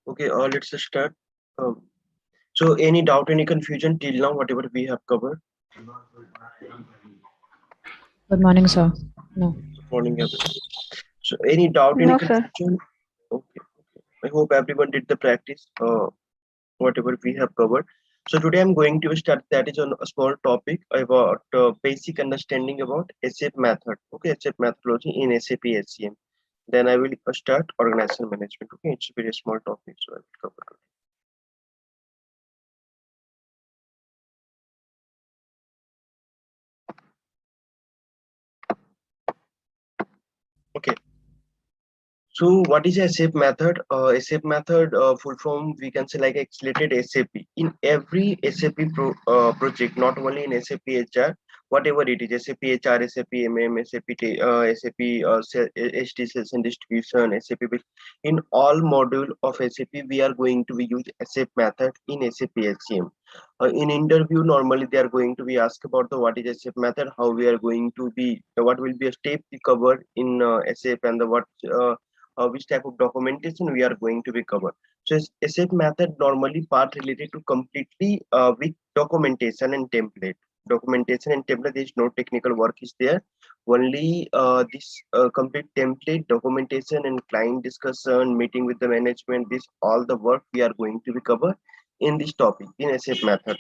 Okay, let's just start. Um, so, any doubt, any confusion till now, whatever we have covered? Good morning, sir. No. Morning, everyone. So, any doubt, any No, sir. confusion? Okay, I hope everyone did the practice, whatever we have covered. So, today I'm going to start that is on a small topic about basic understanding about SAP method. Okay, SAP methodology in SAP HCM. Then I will start organizational management. Okay, it's a very small topic, so I will cover it. Okay. So what is a SAP method? SAP method, full form, we can say like accelerated SAP. In every SAP project, not only in SAP HR, whatever it is, SAP HR, SAP MM, SAP SD sales and distribution, SAP, in all module of SAP, we are going to be use SAP method in SAP HCM. In interview, normally they are going to be asked about the what is SAP method, how we are going to be, what will be a step we cover in SAP and the what. Which type of documentation we are going to be covered. So SAP method normally part related to completely with documentation and template. Documentation and template, there is no technical work is there. Only this complete template, documentation and client discussion, meeting with the management, this all the work we are going to be covered in this topic in SAP method.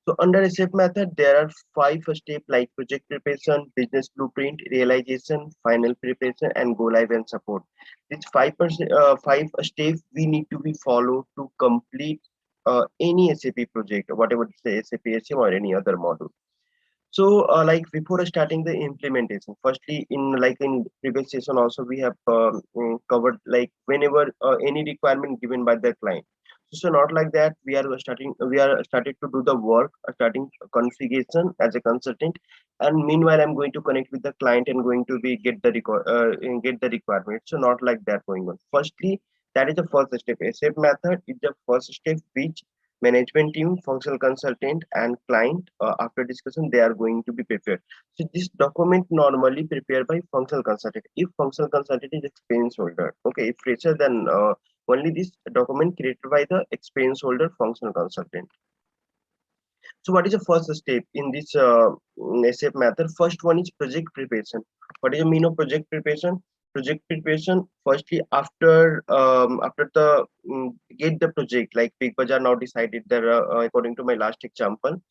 So under SAP method, there are five steps like project preparation, business blueprint, realization, final preparation, and go live and support. These five steps we need to be followed to complete any SAP project, whatever it's the SAP SM or any other module. So, like before starting the implementation, firstly, in like in previous session also we have covered like whenever any requirement given by the client. So not like that we are started to do the work, starting configuration as a consultant, and meanwhile I'm going to connect with the client and going to be get the requirement. So not like that going on. Firstly, that is the first step. SAP method is the first step which management team, functional consultant, and client, after discussion, they are going to be prepared. So this document normally prepared by functional consultant. If functional consultant is experience holder, okay, if fresher, then only this document created by the experience holder functional consultant. So what is the first step in this SAP method? First one is project preparation. What is the mean of project preparation? Project preparation. Firstly, after the get the project, like Big Bazaar now decided that according to my last example,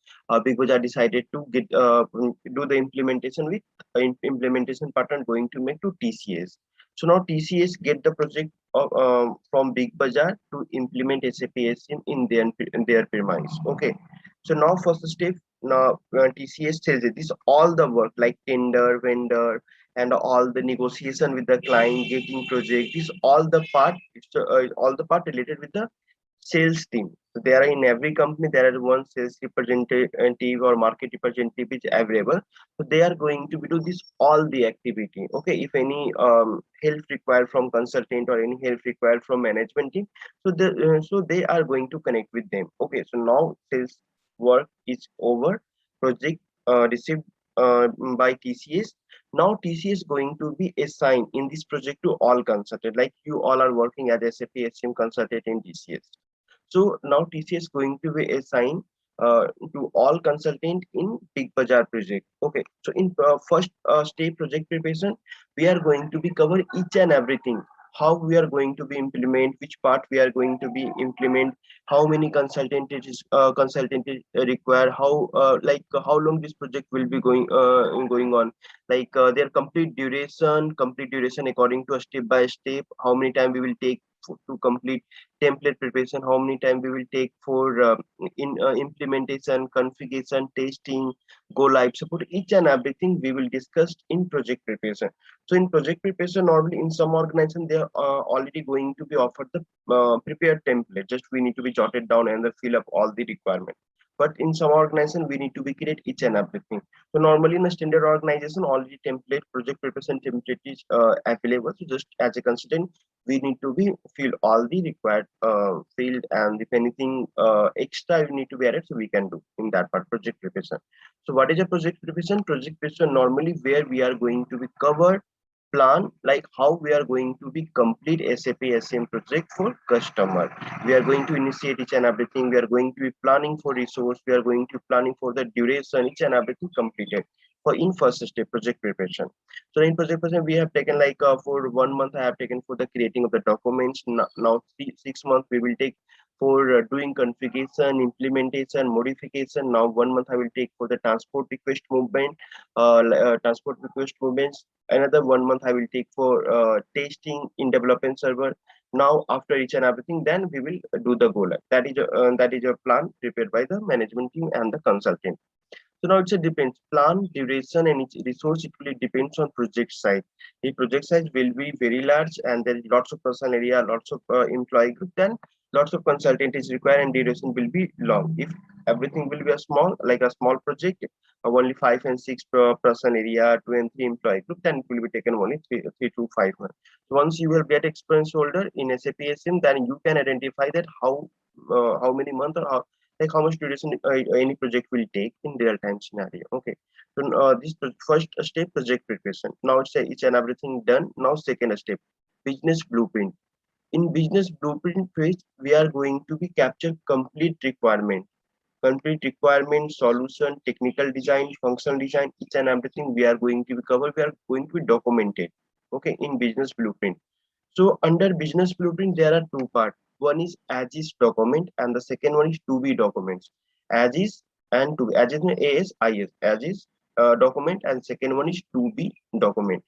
Big Bazaar decided to do the implementation with implementation partner going to make to TCS. So now TCS get the project from Big Bazaar to implement SAP HCM in their premise. Okay, so now first step, now TCS says it is all the work like tender, vendor, and all the negotiation with the client, getting project. Is all the part. All the part related with the sales team. So there are in every company there are one sales representative or market representative is available. So they are going to be do this all the activity. Okay, if any help required from consultant or any help required from management team, so they are going to connect with them. Okay, so now sales work is over. Project received by TCS. Now TCS going to be assigned in this project to all consultant. Like you all are working as SAP HCM consultant in TCS. So now TCS going to be assigned to all consultant in Big Bazaar project. Okay. So in first stage project preparation, we are going to be cover each and everything. How we are going to be implement, which part we are going to be implement, how many consultant is required, how how long this project will be going on, like their complete duration according to a step by step, how many time we will take to complete template preparation, how many time we will take for in implementation, configuration, testing, go live support, each and everything we will discuss in project preparation. So in project preparation, normally in some organization they are already going to be offered the prepared template, just we need to be jotted down and then fill up all the requirement. But in some organization we need to be create each and everything. So normally in a standard organization already template project preparation template is available. So just as a consultant we need to be fill all the required field, and if anything extra you need to be added, so we can do in that part project preparation. So what is a project preparation? Project preparation normally where we are going to be cover plan like how we are going to be complete SAP SM project for customer. We are going to initiate each and everything. We are going to be planning for resource. We are going to be planning for the duration, each and everything completed for in first step project preparation. So in project preparation, we have taken like for 1 month I have taken for the creating of the documents. Now 6 months we will take for doing configuration, implementation, modification. Now 1 month I will take for the transport request movement, transport request movements. Another 1 month I will take for testing in development server. Now after each and everything, then we will do the goal. That is a plan prepared by the management team and the consultant. So now it's a depends plan duration and its resource. It will depends on project size. The project size will be very large and there is lots of person area, lots of employee group, then lots of consultant is required and duration will be long. If everything will be a small like a small project of only 5 and 6 per person area, 2 and 3 employee group, then it will be taken only 3 to 5 months. So once you will get experience holder in SAP SM, then you can identify that how many months or how like how much duration any project will take in real time scenario. Okay, so this first step project preparation. Now it's each and everything done. Now second step, business blueprint. In business blueprint phase we are going to be capture complete requirement, solution, technical design, functional design, each and everything we are going to be covered. We are going to be documented, okay, in business blueprint. So under business blueprint, there are two parts. One is as is document and the second one is to be documents. As is and to be. As is means ASIS. As is document and second one is to be document.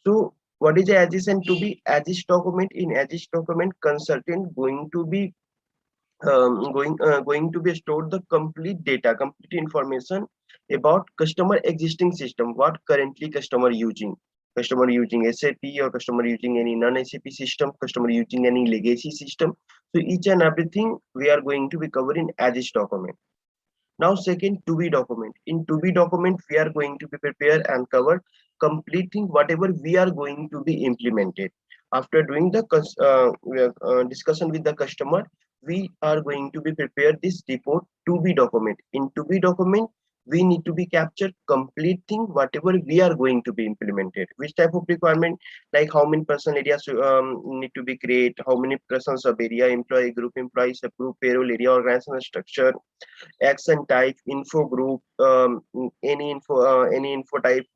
So what is as is and to be? As is document, in as is document consultant going to be going to be stored the complete data, complete information about customer existing system, what currently customer using SAP or customer using any non-SAP system, customer using any legacy system. So each and everything we are going to be covering as is document. Now second, to be document. In to be document we are going to be prepare and cover completing whatever we are going to be implemented. After doing the discussion with the customer, we are going to be prepared this report to be document. In to be document we need to be captured completing whatever we are going to be implemented, which type of requirement, like how many person areas need to be create, how many persons of area, employee group, employees group, payroll area, organizational structure, action type, info group, any info type,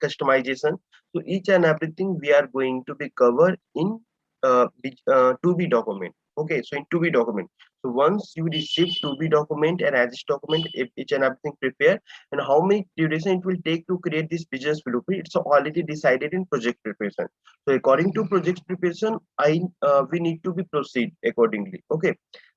customization. So each and everything we are going to be covered in to be document. Okay, so in to be document. So once you receive to be document and as is document, if each and everything prepared, and how many duration it will take to create this business blueprint, it's already decided in project preparation. So according to project preparation, we need to be proceed accordingly. Okay,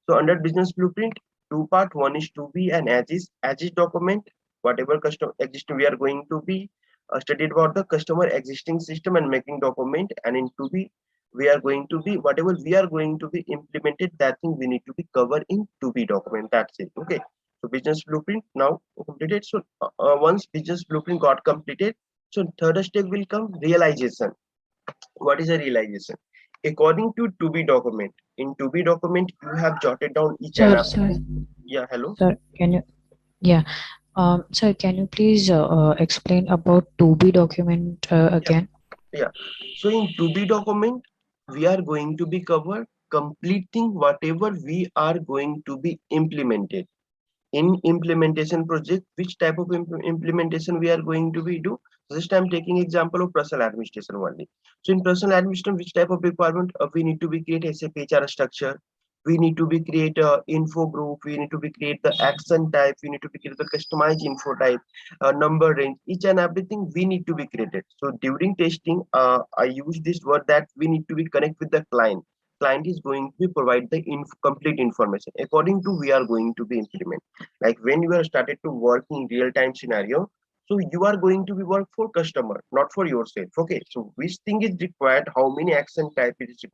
so under business blueprint, two part, one is to be and as is document, whatever custom existing we are going to be studied about the customer existing system and making document, and in to be we are going to be whatever we are going to be implemented, that thing we need to be covered in to be document. That's it. Okay, so business blueprint now completed. So once business blueprint got completed, so third step will come realization. What is a realization? According to be document, in to be document you have jotted down each and Sir, every. sir, Yeah, hello. sir, can you, yeah, sir, can you please explain about to be document Yeah, again? yeah. So in to be document, we are going to be covered completing whatever we are going to be implemented in implementation project. Which type of implementation we are going to be do? This time taking example of personal administration only. So in personal administration, which type of requirement we need to be create SAP HR structure, we need to be create a info group, we need to be create the action type, we need to be create the customized info type, number range, each and everything we need to be created. So during testing, I use this word that we need to be connect with the client is going to provide the complete information according to we are going to be implement. Like when you are started to work in real time scenario, so you are going to be work for customer, not for yourself. Okay, so which thing is required, how many action type is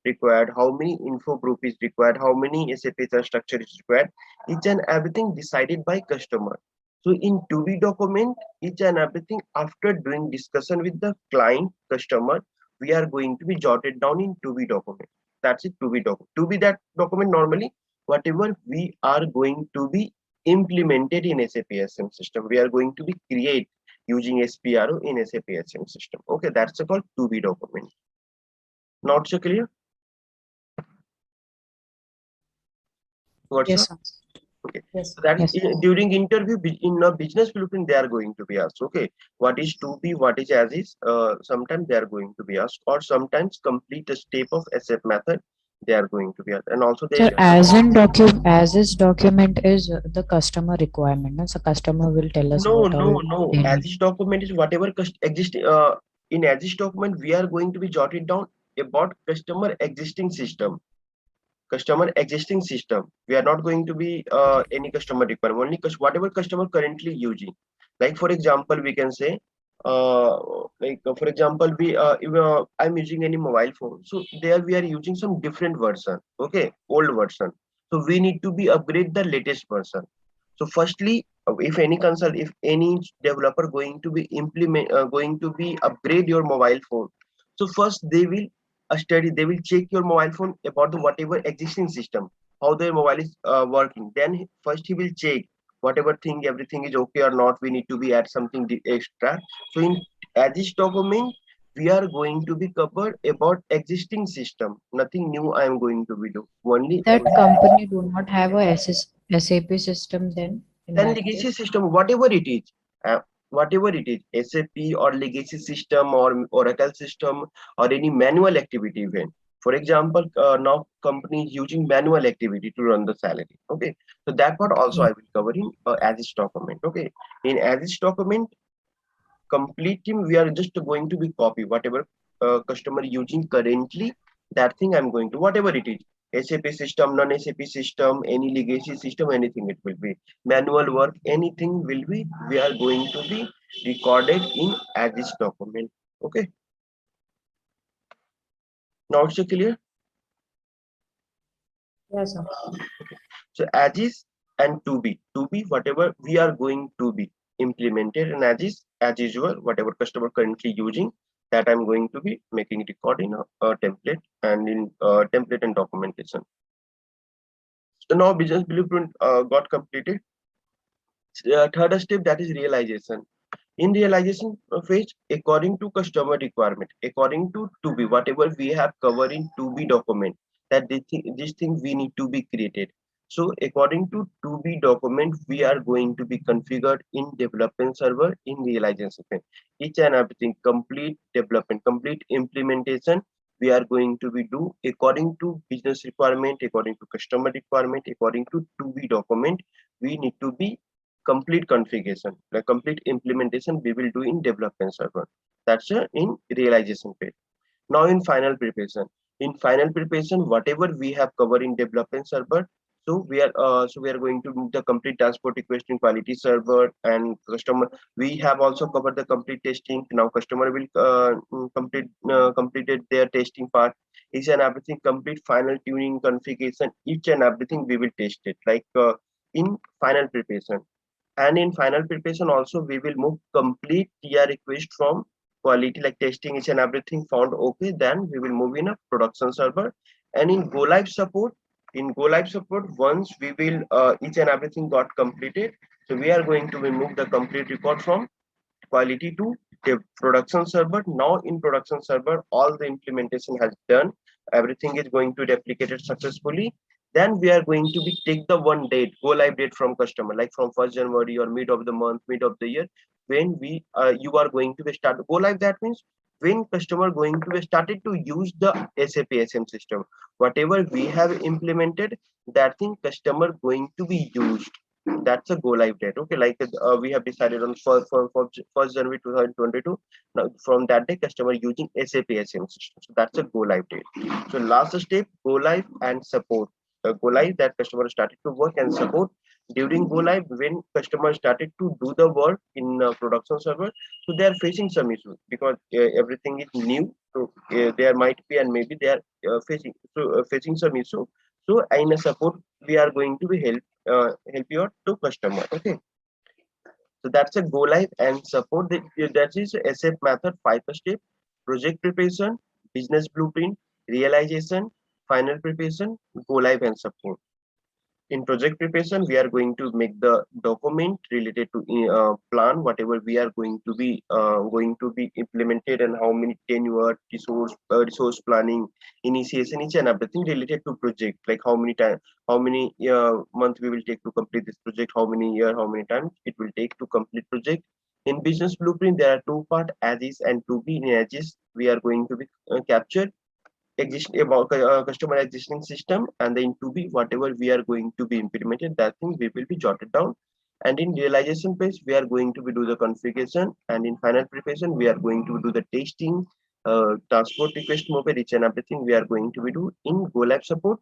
required, how many info group is required, how many SAP structure is required, each and everything decided by customer. So in to be document, each and everything after doing discussion with the client customer, we are going to be jotted down in to be document. That's it, to be document. To be that document normally whatever we are going to be implemented in SAP SM system, we are going to be create using SPRO in SAP HCM system. Okay, that's called to be document. Not so clear? What's Yes, up? sir. Okay, Yes. so that is Yes. during interview in a business blueprint they are going to be asked. Okay, what is to be, what is as is. Sometimes they are going to be asked, or sometimes complete a step of SAP method they are going to be asked, and also they Sir, as is document is the customer requirement. No? So customer will tell us no, what no, all no. they As need. this document is whatever exist in as this document we are going to be jotted down about customer existing system. Customer existing system. We are not going to be any customer requirement. Only whatever customer currently using. Like for example, we can say for example if, I'm using any mobile phone, so there we are using some different version, okay, old version, so we need to be upgrade the latest version. So firstly, if any consult, if any developer going to be going to be upgrade your mobile phone, so first they will study, they will check your mobile phone about the whatever existing system, how their mobile is working. Then first he will check whatever thing, everything is okay or not. We need to be add something extra. So in as this document, we are going to be covered about existing system. Nothing new I am going to be do. Only That company do not have a SAP system then in then that legacy case. system, uh, whatever it is, SAP or legacy system or Oracle system or any manual activity event. For example, now company is using manual activity to run the salary. Okay, so that part also I Okay. will cover in as its document. Okay, in as its document, complete team we are just going to be copy whatever customer using currently, that thing I'm going to whatever it is, SAP system, non-SAP system, any legacy system, anything it will be, manual work, anything will be, we are going to be recorded in as this document. Okay, now it's clear. Yes, sir. So as is and to be whatever we are going to be implemented, and as is as usual whatever customer currently using, that I'm going to be making record in a template and in template and documentation. So now business blueprint got completed. Third step, that is realization. In realization phase, according to customer requirement, according to be whatever we have covered in to be document, that this thing we need to be created. So according to be document, we are going to be configured in development server in realization phase. Each and everything, complete development, complete implementation, we are going to be do according to business requirement, according to customer requirement, according to be document, we need to be complete configuration, the complete implementation we will do in development server. That's in realization phase. Now in final preparation. In final preparation, whatever we have covered in development server, so we are going to do the complete transport request in quality server and customer. We have also covered the complete testing. Now customer will completed their testing part. Each and everything complete final tuning configuration. Each and everything we will test it like in final preparation. And in final preparation also we will move complete TR request from quality like testing each and everything found okay. Then we will move in a production server. And in go live support, once we will each and everything got completed, so we are going to remove the complete report from quality to the production server. Now in production server, all the implementation has done. Everything is going to replicate it successfully. Then we are going to be take the one date, go live date from customer, like from 1st January or mid of the month, mid of the year, when we you are going to be start go live. That means when customer going to be started to use the SAP SM system, whatever we have implemented, that thing customer going to be used, that's a go live date. Okay, like we have decided on for 1st January 2022. Now from that day customer using SAP SM system, so that's a go live date. So last step, go live and support. Go live, that customer started to work, and support during go live when customer started to do the work in production server. So they are facing some issues because everything is new, so there might be and maybe they are facing some issue. So in a support we are going to be help you out to customer. Okay, so that's a go live and support. That is SF method, 5 step: project preparation, business blueprint, realization, final preparation, go live and support. In project preparation, we are going to make the document related to plan whatever we are going to be implemented, and how many tenure, resource planning, initiation, each and everything related to project, like how many time, how many month we will take to complete this project, how many year, how many times it will take to complete project. In business blueprint, there are two part, as is and to be. In as is, we are going to be captured exist about customer existing system, and then to be whatever we are going to be implemented, that thing we will be jotted down. And in realization phase, we are going to be do the configuration, and in final preparation, we are going to do the testing, transport request mobile, each and everything we are going to be do. In go live support,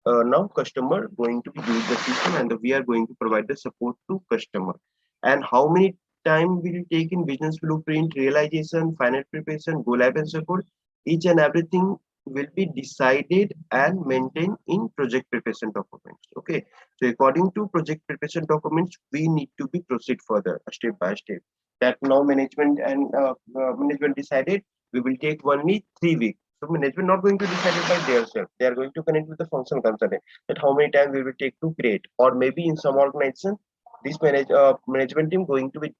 now customer going to use the system, and we are going to provide the support to customer. And how many time will it take in business blueprint, realization, final preparation, go live and support, each and everything will be decided and maintained in project preparation documents. Okay, so according to project preparation documents, we need to be proceed further step by step. That now management and management decided we will take only 3 weeks. So management not going to decide it by themselves. They are going to connect with the functional consultant that how many time we will take to create, or maybe in some organization, this management team going to be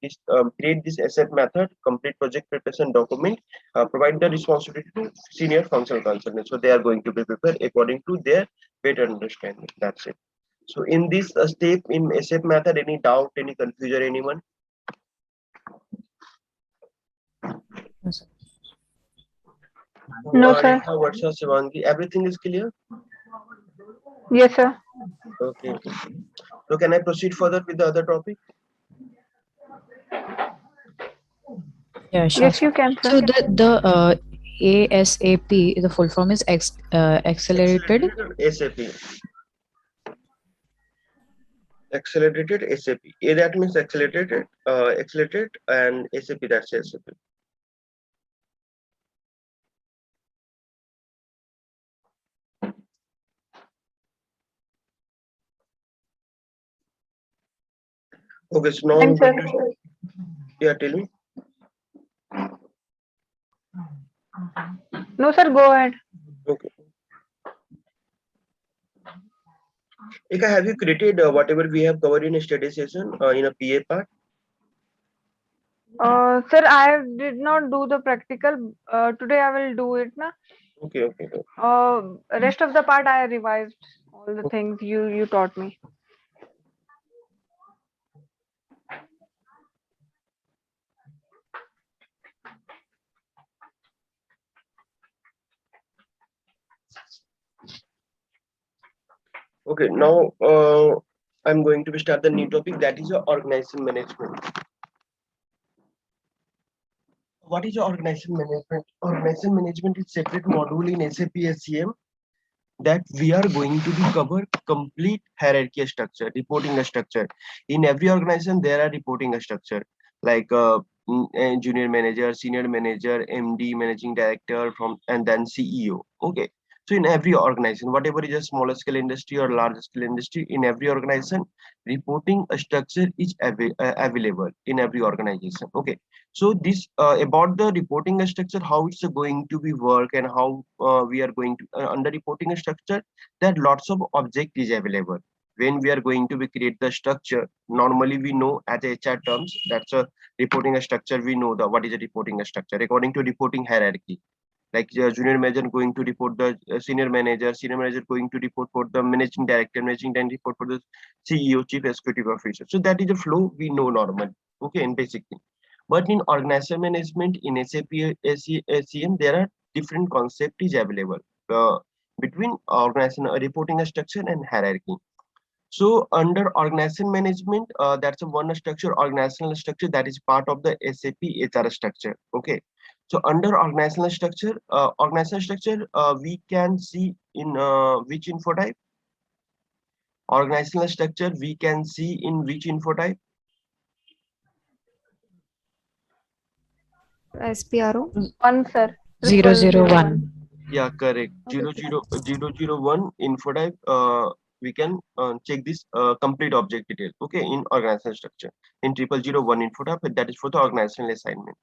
create this asset method, complete project preparation document, provide the responsibility to senior functional consultant. So they are going to be prepared according to their better understanding. That's it. So in this step in asset method, any doubt, any confusion, anyone? Yes, sir. No, sir. Rekha, Varsha, Shivangi, everything is clear? Yes, sir. Okay. So can I proceed further with the other topic? Yeah, sure, Yes, sir. you can, sir. So the ASAP, the full form is accelerated. SAP. Accelerated SAP. A that means accelerated, and SAP, that's SAP. Okay, so now I'm Thanks, sir. going to, yeah, tell me. No, sir, go ahead. Okay. Eka, have you created whatever we have covered in a study session in a PA part? Sir, I did not do the practical. Today I will do it, na. Okay, okay, okay. Rest of the part I revised all the things you taught me. Okay, now I'm going to start the new topic, that is organization management. What is organization management? Organization management is separate module in SAP SCM that we are going to be cover complete hierarchy structure, reporting structure. In every organization, there are reporting structure like junior manager, senior manager, MD, managing director, from and then CEO. Okay. So in every organization, whatever is a smaller scale industry or large scale industry, in every organization, reporting structure is available in every organization. Okay. So this about the reporting structure, how it's going to be work, and how we are going to under reporting structure, that lots of object is available. When we are going to be create the structure, normally we know as HR terms, that's a reporting structure. We know the what is a reporting structure according to reporting hierarchy. Like junior manager going to report the senior manager going to report for the managing director, managing director report for the CEO, chief executive officer. So that is the flow we know normally. Okay, in basic thing. But in organization management in SAP SCM, there are different concepts is available between organization reporting structure and hierarchy. So under organization management, that's a one structure, organizational structure, that is part of the SAP HR structure. Okay. So under organizational structure, we can see in which info type? Organizational structure we can see in which info type? SPRO. 1, sir. 001. Yeah, correct. Okay, 001 info type. We can check this complete object detail. Okay, in organizational structure. In 0001 info type, that is for the organizational assignment.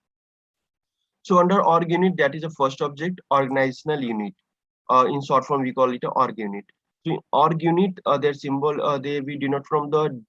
So under org unit, that is the first object, organizational unit. In short form, we call it a org unit. So in org unit, their symbol, they we denote from the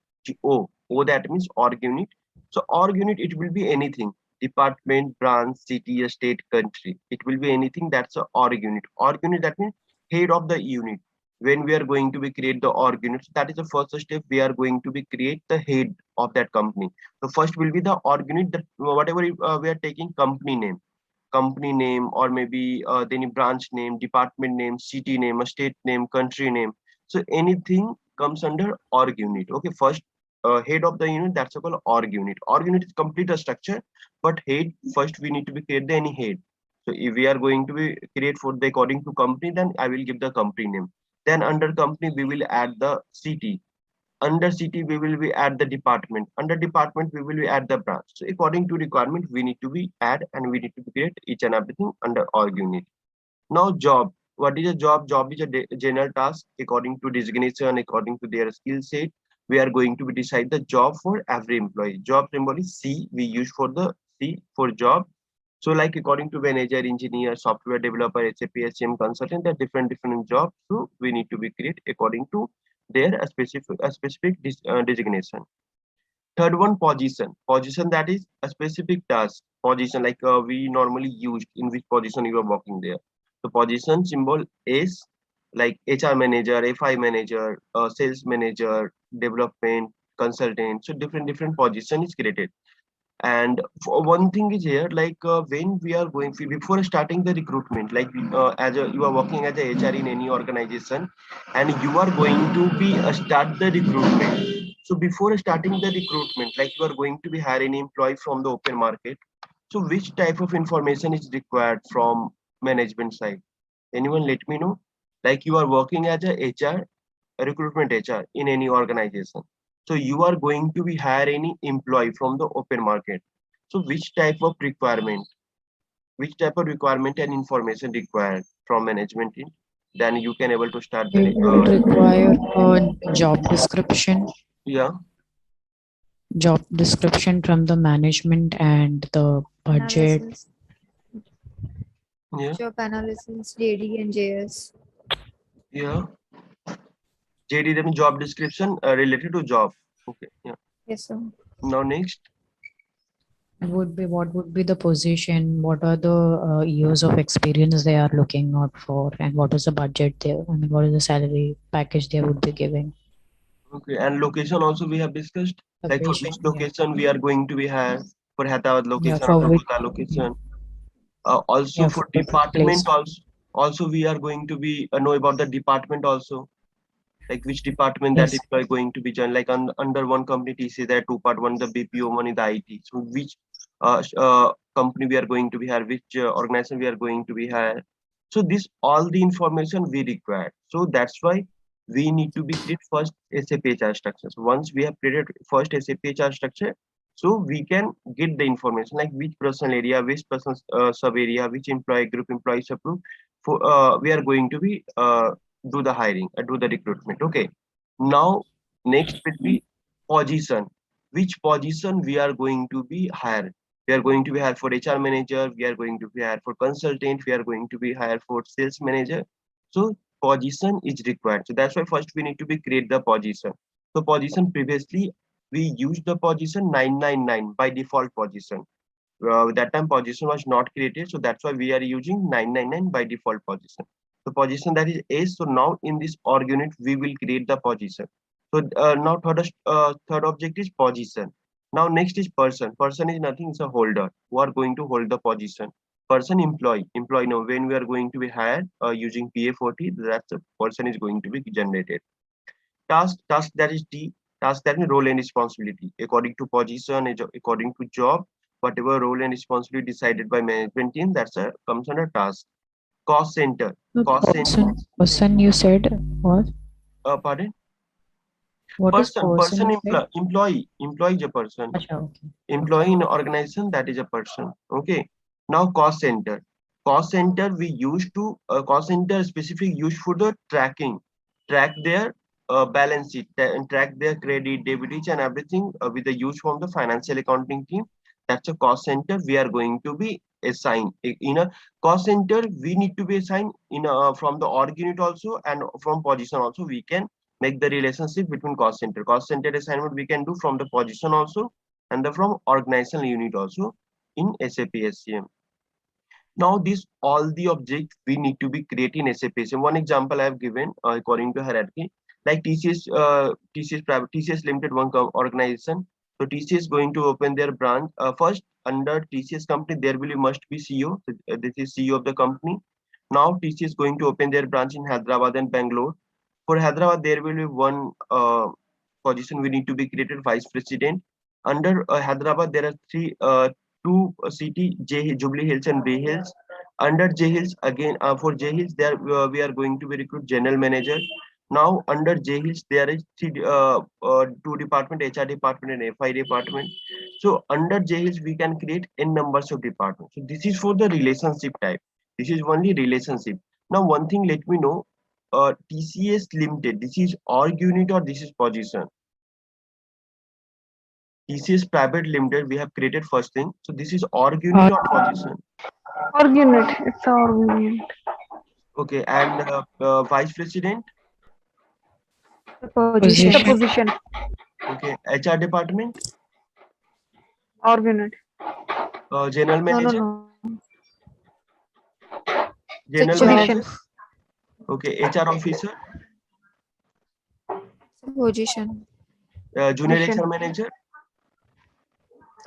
O. O, that means org unit. So org unit, it will be anything. Department, branch, city, state, country. It will be anything that's a org unit. Org unit, that means head of the unit. When we are going to be create the org unit, so that is the first step. We are going to be create the head of that company. So first will be the org unit, that whatever we are taking company name, or maybe any branch name, department name, city name, a state name, country name. So anything comes under org unit. Okay, first head of the unit, that's called org unit. Org unit is complete a structure, but head, first we need to be create the any head. So if we are going to be create for the according to company, then I will give the company name. Then under company we will add the city. Under city we will be add the department. Under department we will be add the branch. So according to requirement we need to be add, and we need to create each and everything under org unit. Now job, what is a job? Job is a general task according to designation, according to their skill set. We are going to be decide the job for every employee. Job symbol is C, we use for the C for job. So like according to manager, engineer, software developer, SAP, SCM consultant, there are different jobs. So we need to be create according to their specific designation. Third one, position. Position, that is a specific task. Position, like we normally used in which position you are working there. So position symbol is like HR manager, FI manager, sales manager, development consultant. So different position is created. And for one thing is here, like when we are going before starting the recruitment, like you are working as a HR in any organization, and you are going to be start the recruitment. So before starting the recruitment, like you are going to be hire any employee from the open market. So which type of information is required from management side? Anyone let me know? Like you are working as a HR, a recruitment HR in any organization. So you are going to be hire any employee from the open market. So which type of requirement and information required from management team? Then you can able to start the You will require a yeah. job description from the management, and the budget. Analysis, Yeah. job analysis, JD and JS. Yeah. JD, that means job description related to job. Okay. Yeah. Yes, sir. Now next. What would be the position? What are the years of experience they are looking out for, and what is the budget there? I mean, what is the salary package they would be giving? Okay, and location also we have discussed. Like for Location, which location we are going to be hire, for Hyderabad yeah, location or for which, Kolkata location. Also yeah, for for which place? department also we are going to be know about the department also. Like which department that Yes, employee going to be joined. Like under one company TC, there are two part, one the BPO, one is the IT. So which company we are going to be hire, which organization we are going to be hire. So this all the information we require. So that's why we need to be create first SAP HR structure. So once we have created first SAP HR structure, so we can get the information like which personal area, which person sub area, which employee group employees approved. For we are going to be do the hiring, do the recruitment. Okay. Now next will be position. Which position we are going to be hired? We are going to be hired for HR manager. We are going to be hired for consultant. We are going to be hired for sales manager. So position is required. So that's why first we need to be create the position. So position, previously we used the position 999 by default position. That time position was not created, so that's why we are using 999 by default position. So position, that is S. So now in this org unit we will create the position. So now third object is position. Now next is person. Person is nothing, it's a holder who are going to hold the position. Person, employee. Now when we are going to be hired using PA40, that's a person is going to be generated. Task, that is D. Task, that is role and responsibility. According to position, according to job, whatever role and responsibility decided by management team, that's a comes under task. Cost center. no, Cost center. person you said what? Pardon? What is person you said? Employee is a person. Acha, okay. Employee in organization, that is a person. Okay. Now cost center. Cost center we used to cost center specific used for the tracking, track their balance sheet and track their credit, debit, each and everything with the use from the financial accounting team. That's a cost center we are going to be assigned. In a cost center, we need to be assigned in from the org unit also, and from position also. We can make the relationship between cost center. Cost center assignment we can do from the position also, and the from organizational unit also in SAP SCM. Now, this all the objects we need to be creating SAP SCM. One example I have given according to hierarchy, like TCS Limited, one organization. So TCS going to open their branch. First, under TCS company, there will must be CEO. So, this is CEO of the company. Now TCS going to open their branch in Hyderabad and Bangalore. For Hyderabad, there will be one position we need to be created, vice president. Under Hyderabad, there are two city, Jubilee Hills and Bay Hills. Under J Hills, again for J Hills, there we are going to be recruit general manager. Now under J Hills, there is two department, HR department and FI department. So under J Hills, we can create n numbers of departments. So this is for the relationship type. This is only relationship. Now one thing, let me know, TCS Limited, this is org unit or this is position? TCS Private Limited, we have created first thing. So this is org unit or position? Org unit. It's a org unit. Okay, and vice president? The Position. position. Okay, HR department? Org unit. General No, manager? no. General Job. manager? Okay, HR officer? Position. Junior Position. HR manager?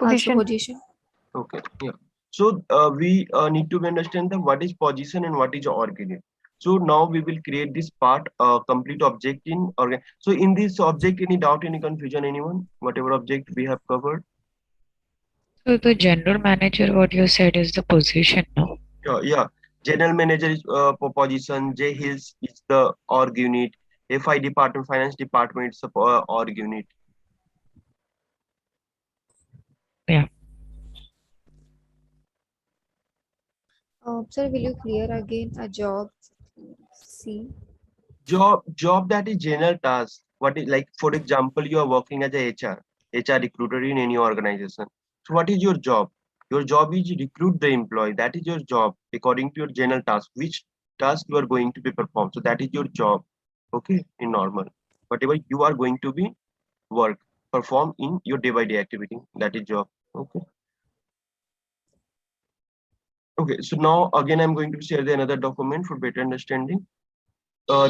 Also Position. position. Okay, yeah. So we need to understand the what is position and what is org unit. So now we will create this part, complete object in organ. So in this object, any doubt, any confusion, anyone? Whatever object we have covered. So the general manager, what you said is the position, no? Yeah. General manager is position. J Hills is the org unit. FI department, finance department is the org unit. Sir, will you clear again a job? C. Job that is general task. What is, like, for example, you are working as a HR recruiter in any organization. So what is your job? Your job is recruit the employee. That is your job according to your general task. Which task you are going to be performed. So that is your job. Okay, in normal. Whatever you are going to be perform in your day by day activity. That is job. Okay. Okay. So now again, I'm going to share the another document for better understanding.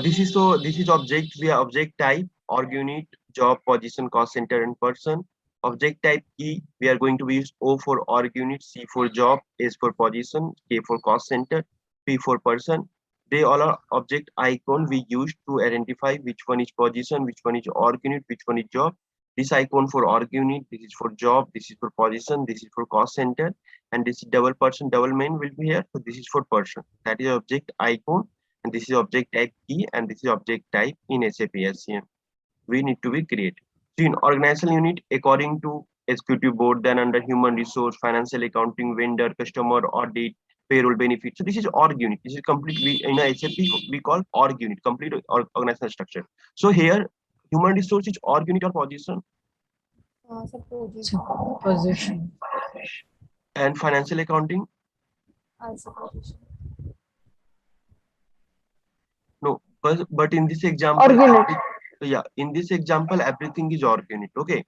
This is object. We are object type, org unit, job, position, cost center, and person. Object type key, we are going to use O for org unit, C for job, S for position, K for cost center, P for person. They all are object icon we use to identify which one is position, which one is org unit, which one is job. This icon for org unit, this is for job, this is for position, this is for cost center, and this is double person, double main will be here. So this is for person. That is object icon, and this is object type key, and this is object type in SAP SCM. We need to be created. So in organizational unit, according to executive board, then under human resource, financial accounting, vendor, customer, audit, payroll, benefit. So this is org unit. This is complete. We in a SAP we call org unit, complete organizational structure. So here, human resource is org unit or position, Sir, position. Position. and financial accounting. Also position. No, but in this example, Org unit. yeah, in this example, everything is org unit. Okay.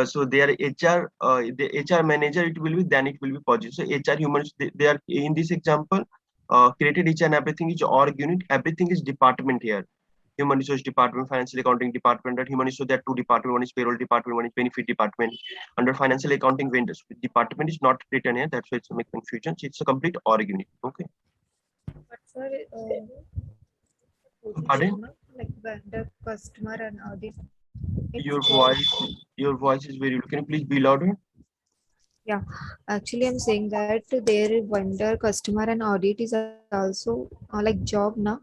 So they are HR, the HR manager, it will be, then it will be position. So HR humans, they are in this example, created each and everything is org unit. Everything is department here. Human resource department, financial accounting department. That human resource, there are two departments. One is payroll department, one is benefit department. Under financial accounting vendors, department is not written here. That's why it's make confusion. So it's a complete org unit. Okay. But sir, Pardon? position, like vendor, customer, and audit. It's Your job. voice is very low. Can you please be louder? Actually, I'm saying that their vendor, customer, and audit is also like job, na?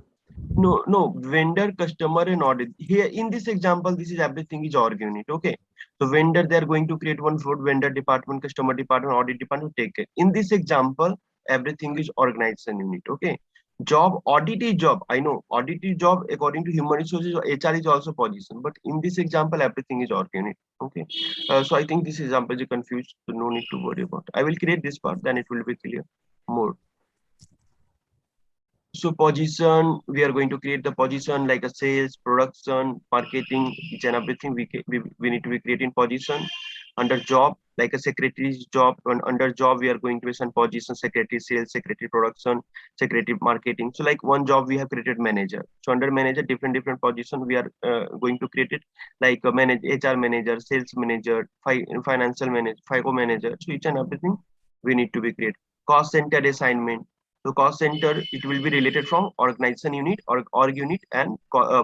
No, vendor, customer, and audit. Here in this example, this is everything is org unit. Okay. So vendor, they are going to create one food vendor department, customer department, audit department, take care. In this example, everything is organization unit. Okay. Job, audit is job. I know audit is job according to human resources. HR is also position, but in this example, everything is organic. Okay, so I think this example is confused, so no need to worry about. I will create this part, then it will be clear more. So position, we are going to create the position like a sales, production, marketing, each and everything we need to be creating position. Under job, like a secretary's job, and under job we are going to assign position, secretary sales, secretary production, secretary marketing. So like one job we have created manager. So under manager, different position we are going to create it, like a HR manager, sales manager, financial manager, FICO manager. So each and everything we need to be create. Cost center assignment. So cost center, it will be related from organization unit or org unit and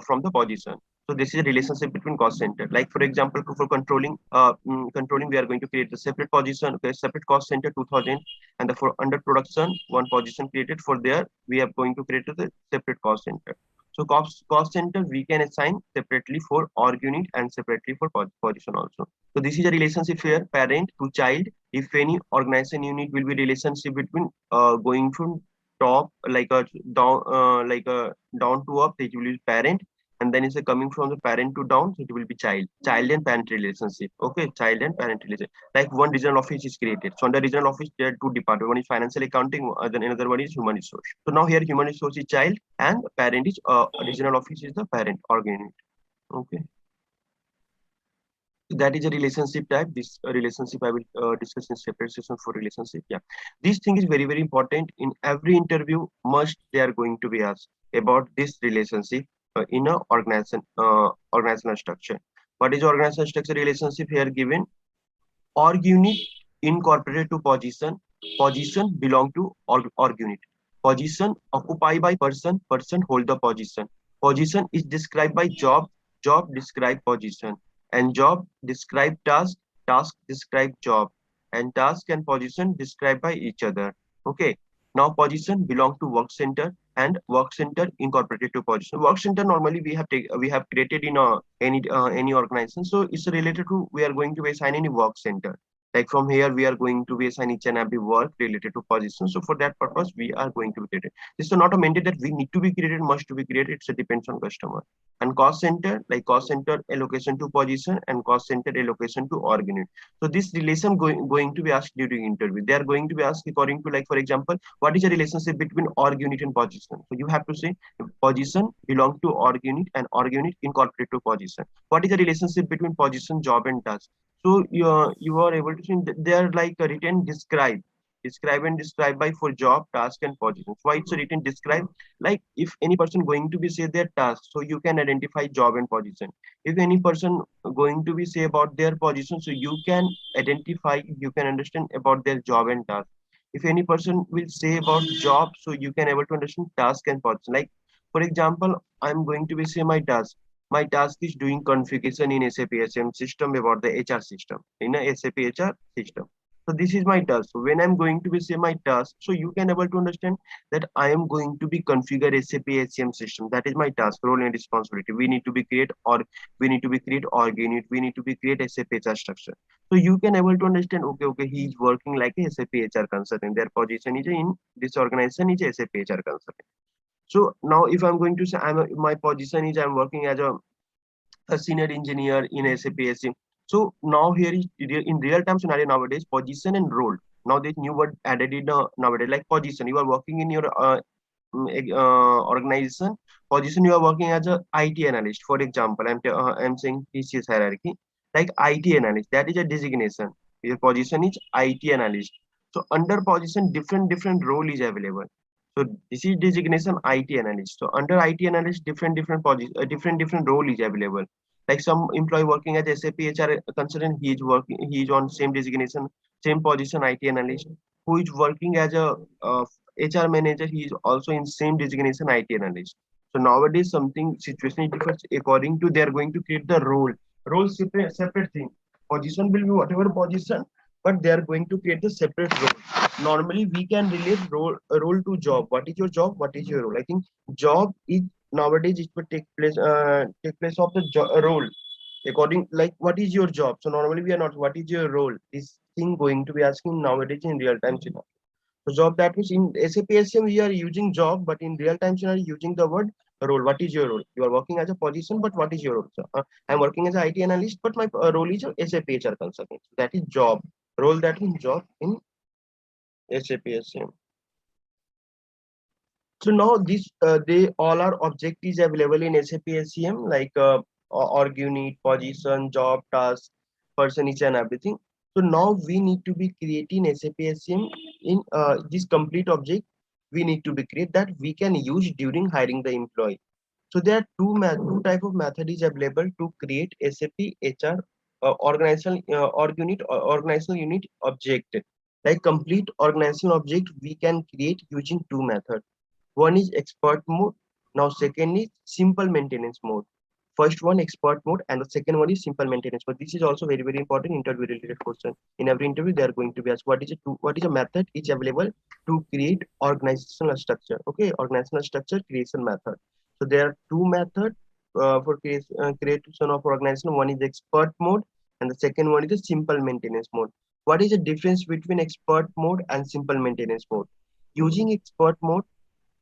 from the position. So this is a relationship between cost center. Like for example, for controlling, controlling, we are going to create a separate position, okay, separate cost center 2000, and the for under production, one position created for there. We are going to create a separate cost center. So cost center we can assign separately for org unit and separately for position also. So this is a relationship here, parent to child. If any organization unit will be relationship between going from top like a down to up, it will be parent, and then it's a coming from the parent to down, so it will be child and parent relationship. Okay, child and parent relationship. Like one regional office is created. So under regional office there are two departments. One is financial accounting, then another one is human resource. So now here human resource is child and parent is regional office is the parent org unit. Okay. That is a relationship type. This relationship I will discuss in separate session for relationship. Yeah, this thing is very important. In every interview must they are going to be asked about this relationship in a organizational structure. What is organizational structure relationship here given? Org unit incorporated to position. Position belong to org unit. Position occupied by person. Person hold the position. Position is described by job. Job describe position, and job describe task. Task describe job, and task and position described by each other. Okay. Now position belong to work center, and work center incorporated to position. Work center normally we have created in any organization. So it's related to we are going to assign any work center. Like from here we are going to be assign each and every work related to position. So for that purpose we are going to be created. This is not a mandate that we need to be created, must to be created. It depends on customer. And cost center, like cost center allocation to position and cost center allocation to org unit. So this relation going to be asked during interview. They are going to be asked according to, like for example, what is the relationship between org unit and position? So you have to say position belong to org unit and org unit incorporate to position. What is the relationship between position, job and task? So you are able to see they are like a written describe and describe by for job, task and position. Why it's a written describe? Like if any person going to be say their task, so you can identify job and position. If any person going to be say about their position, so you can identify, you can understand about their job and task. If any person will say about job, so you can able to understand task and position. Like for example, I'm going to be say my task. My task is doing configuration in SAP SM system about the HR system in a SAP HR system. So this is my task. So when I'm going to be say my task, so you can able to understand that I am going to be configure SAP HCM system. That is my task, role and responsibility. We need to be create or we need to be create org unit. We need to be create SAP HR structure. So you can able to understand. Okay, he is working like a SAP HR consultant. Their position is in this organization is a SAP HR consultant. So now if I'm going to say my position is I'm working as a senior engineer in SAP HCM. So now here is in real time scenario nowadays, position and role. Now this new word added in nowadays, like position. You are working in your organization. Position, you are working as a IT analyst. For example, I'm saying TCS hierarchy, like IT analyst. That is a designation. Your position is IT analyst. So under position, different role is available. So this is designation IT analyst. So under IT analyst, different position, different role is available. Like some employee working as SAP HR consultant, he is on same designation, same position IT analyst. Who is working as a HR manager, he is also in same designation IT analyst. So nowadays something situation is different according to they are going to create the role. Role separate thing. Position will be whatever position, but they are going to create the separate role. Normally we can relate role to job. What is your job? What is your role? I think job is nowadays it will take place of the role according like what is your job. So normally we are not what is your role. This thing going to be asking nowadays in real time scenario. So job, that means in SAP SCM we are using job, but in real time you are using the word role. What is your role? You are working as a position, but what is your role? So, I'm working as an IT analyst, but my role is a SAP HR consultant. That is job. Role, that means job in SAP SCM. So now this they all are objectives available in SAP SCM, like org unit, position, job, task, person, each and everything. So now we need to be creating SAP SCM in this complete object. We need to be create that we can use during hiring the employee. So there are two type of method is available to create SAP HR organizational unit object. Like complete organizational object, we can create using two methods. One is expert mode. Now second is simple maintenance mode. First one expert mode and the second one is simple maintenance mode. This is also very very important interview related question. In every interview they are going to be asked what is a method is available to create organizational structure. Okay, organizational structure creation method. So there are two methods for creation of organization. One is expert mode and the second one is the simple maintenance mode. What is the difference between expert mode and simple maintenance mode? Using expert mode,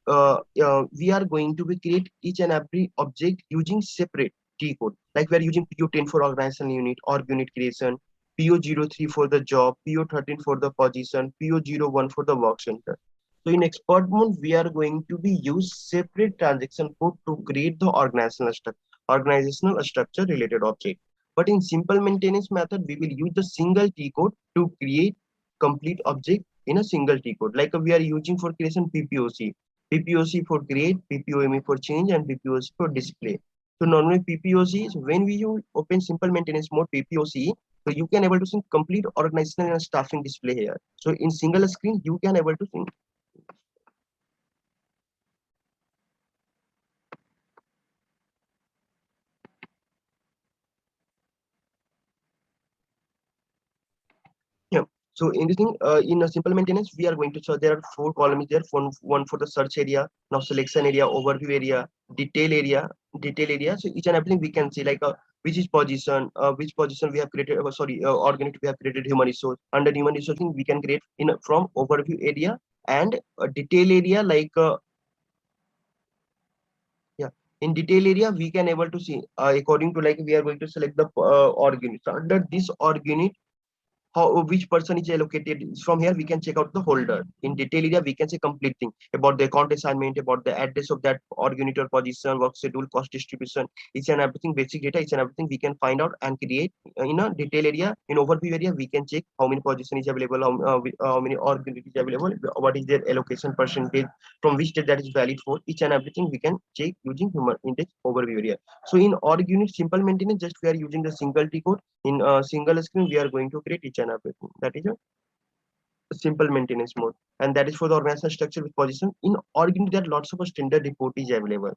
we are going to be create each and every object using separate T code. Like we are using PO10 for organization unit or unit creation, PO03 for the job, PO13 for the position, PO01 for the work center. So in expert mode, we are going to be use separate transaction code to create the organizational structure related object. But in simple maintenance method, we will use the single T code to create complete object in a single T code. Like we are using for creation PPOC. PPOC for create, PPOME for change, and PPOC for display. So normally PPOC is when we use open simple maintenance mode PPOC, so you can able to see complete organizational and staffing display here. So in single screen, you can able to see. Yeah. So in this thing, in a simple maintenance, we are going to show there are four columns there. One for the search area, now selection area, overview area, detail area, detail area. So each and everything we can see like which position we have created. Organic we have created human resource. Under human resource, we can create in from overview area and detail area like yeah. In detail area, we can able to see according to like we are going to select the org unit. So under this org unit, how which person is allocated. From here we can check out the holder. In detail area we can say complete thing about the account assignment, about the address of that org unit or position, work schedule, cost distribution, each and everything, basic data, each and everything we can find out and create in a detail area. In overview area we can check how many position is available, how many org unit is available, what is their allocation percentage, from which state that is valid for. Each and everything we can check using human index overview area. So in org unit simple maintenance, just we are using the single T code. In a single screen we are going to create each and everything. That is a simple maintenance mode, and that is for the organizational structure with position. In org unit there are lots of standard report is available.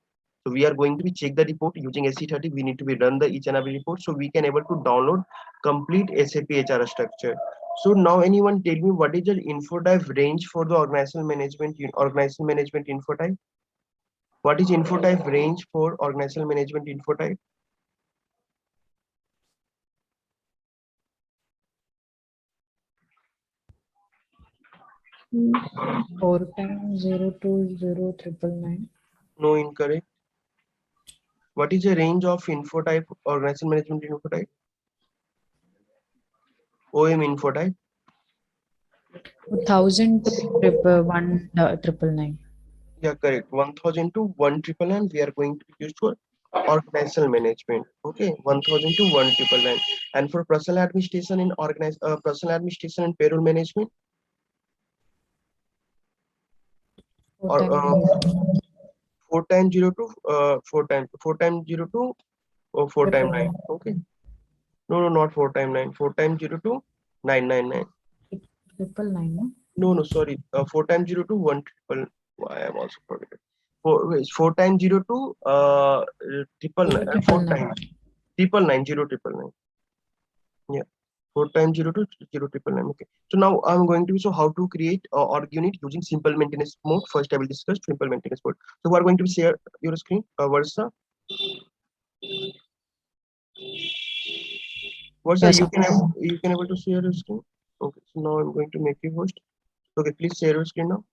So we are going to be check the report using SC30. We need to be run the each and every report so we can able to download complete SAP HR structure. So now anyone tell me what is the info type range for the organizational management info type? What is info type range for organizational management info type? 4 times 0 2 0 999. No, incorrect. What is the range of info type organizational management info type? OM info type. 1000 to 1,999. Yeah, correct. 1000 to 1,999 we are going to use for organizational management. Okay, 1000 to 1,999. And for personal administration in personal administration and payroll management, Four or times 4 times 0 to 4 times 0 to 4 times 9. 999. Okay. No, no, not 4 times 9. 4 times 0 to 999. 999, no? No, no, sorry. 4 times 0 to 1 triple. I am also forgetting. 4 times 0 to triple Zero nine. triple 4 nine. times triple nine, 0 triple nine. Yeah. 4 times 0 to 0 triple nine. Okay. So now I'm going to show how to create org unit using simple maintenance mode. First, I will discuss simple maintenance mode. So we are going to share your screen. Versa. Versa, Yes, you sir. can able to share your screen. Okay. So now I'm going to make you host. Okay, please share your screen now.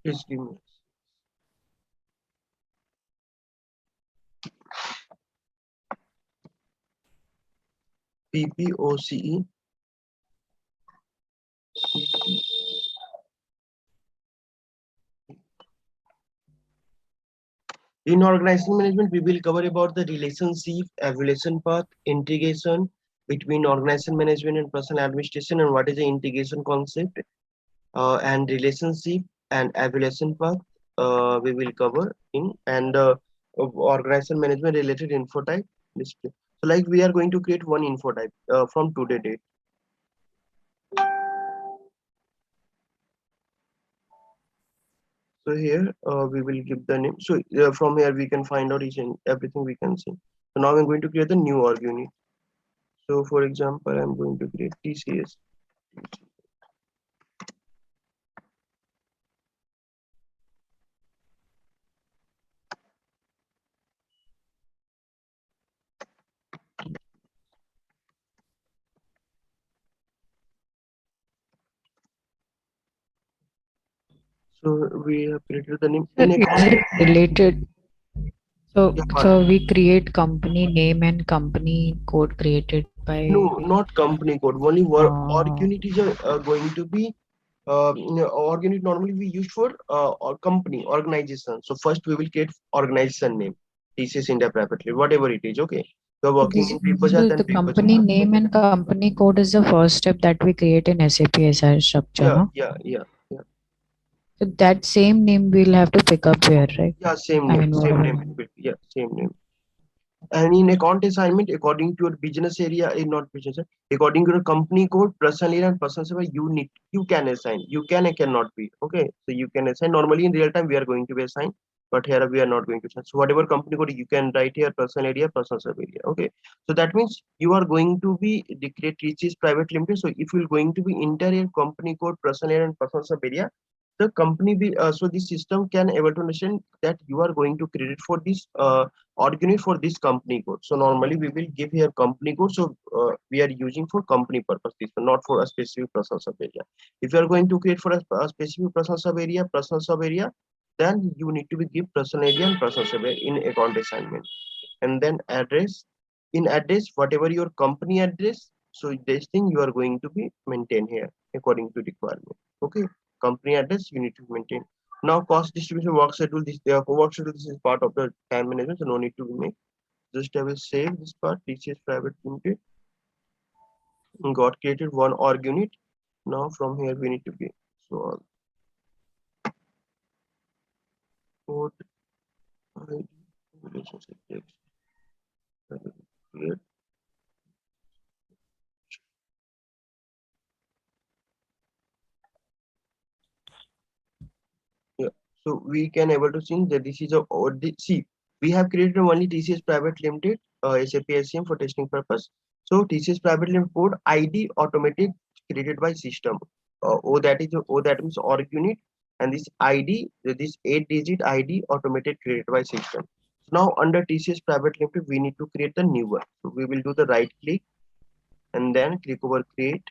Please give me. PPOCE. In organizational management, we will cover about the relationship, evaluation path, integration between organizational management and personal administration, and what is the integration concept, and relationship and evaluation path. We will cover in and organizational management related info type display. So, like we are going to create one info type from today date. So here we will give the name. So from here we can find out each and everything we can see. So now I'm going to create the new org unit. So for example, I'm going to create TCS. So we have created the name. Sir, In is account, it related? So, yeah, so we create company name and company code created by. no, not company code. Only org Uh, unit is going to be org unit normally we use for or company organization. So first we will create organization name. TCS India Private Limited, whatever it is. Okay. You're working this in Big Bazaar, so then the Big Bazaar. company name and company code is the first step that we create in SAP SI structure, Yeah, no? yeah, yeah, yeah. So that same name we'll have to pick up here, right? Yeah, same I name, mean, same whatever. name. It will be, yeah, same name. And in account assignment, according to your business area, not business, according to your company code, personal area and personal server, you can assign. You can and cannot be. Okay, so you can assign. Normally in real time we are going to be assigned, but here we are not going to assign. So whatever company code you can write here, personal area, personal server area. Okay, so that means you are going to be declared TCS Private Limited. So if you're going to be enter your company code, personal area, and personal server area, the company be so this system can able to understand that you are going to credit for this organic for this company code. So normally we will give here company code. So we are using for company purpose, this one, not for a specific personal sub area. If you are going to create for a specific personal sub area, then you need to be give personal area and personal sub area in account assignment. And then address, in address, whatever your company address, so this thing you are going to be maintain here according to requirement. Okay, company address you need to maintain. Now cost distribution work schedule, this work schedule, this is part of the time management, so no need to make. Just I will save this part. TCS Private Limited got created one org unit. Now from here we need to be so code ID relationship text. Create. Yeah. So we can able to see that this is a see we have created only TCS Private Limited SAP SCM for testing purpose. So TCS Private Limited code ID automated created by system. O that means org unit, and this ID, this 8-digit ID automated created by system. Now under TCS Private Limited we need to create a new one. So we will do the right click and then click over create,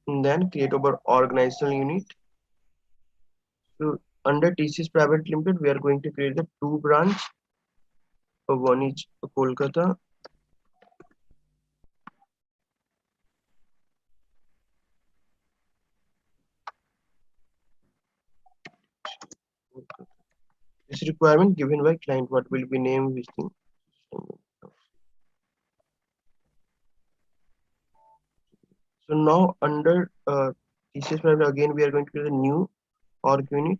and then create over organizational unit. So under TCS Private Limited, we are going to create the two branch. One is Kolkata. This requirement given by client. What will be name this thing? So now under TCS private, again we are going to create a new org unit.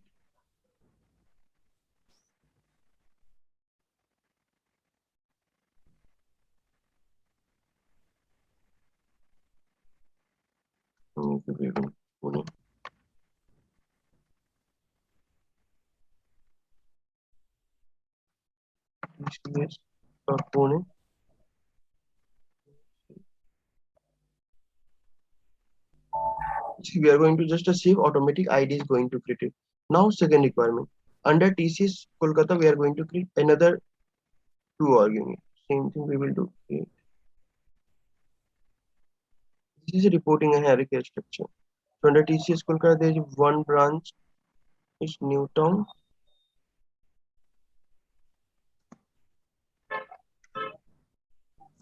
Pune. TCS Pune. See, we are going to just save automatic ID is going to create it. Now second requirement. Under TCS Kolkata, we are going to create another two org unit. Same thing we will do. Okay. This is a reporting and hierarchy structure. So under TCS Kolkata, there is one branch, is Newtown.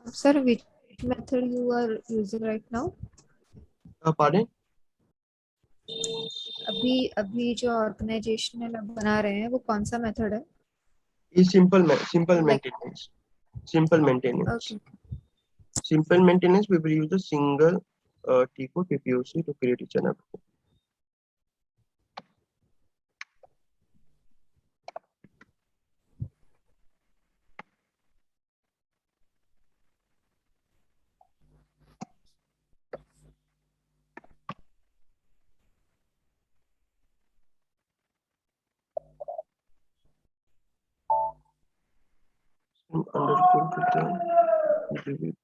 Sir, which method you are using right now? Pardon? अभी अभी जो organisational आप बना रहे हैं वो कौन सा मेथड है? Is simple Like maintenance. Simple maintenance. okay. Simple maintenance, we will use a single TCO TPOC to create each and everything. Under Kolkata, we will create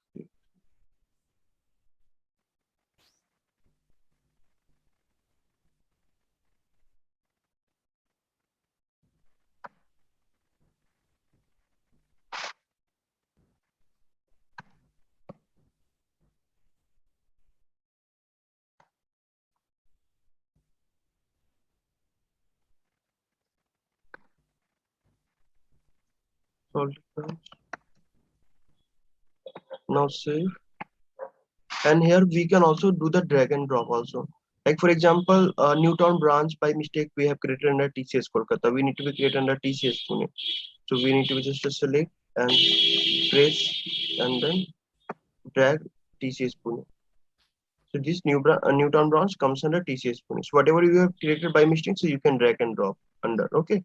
salt branch. Now save. And here we can also do the drag and drop also. Like for example, Newtown branch by mistake we have created under TCS Kolkata. We need to be created under TCS Pune. So we need to just select and press and then drag TCS Pune. So this Newtown branch comes under TCS Pune. So whatever you have created by mistake, so you can drag and drop under. Okay.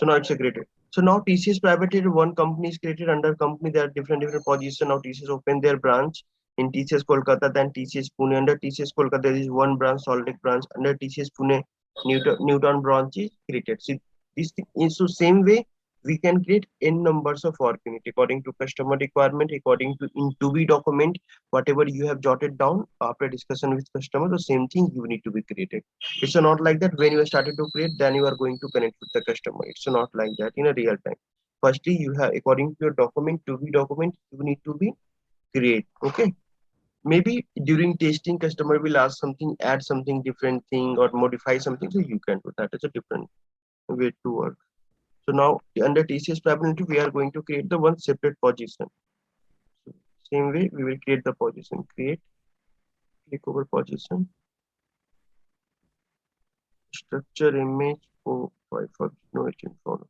So now it's a created. So now TCS Private Limited, one company is created under company. There are different positions. Now TCS open their branch in TCS Kolkata, then TCS Pune. Under TCS Kolkata, there is one branch, Soltech branch. Under TCS Pune, Newton branch is created. See, this thing is so same way we can create n numbers of work unit according to customer requirement, according to in to be document, whatever you have jotted down after discussion with customer, the same thing you need to be created. It's not like that when you are started to create, then you are going to connect with the customer. It's not like that in a real time. Firstly, you have according to your document, to be document, you need to be create. Okay. Maybe during testing, customer will ask something, add something different thing or modify something. So you can do that. It's a different way to work. So now under TCS probability, we are going to create the one separate position. So same way, we will create the position. Create, click over position, structure image. Oh, I forgot no it in follow.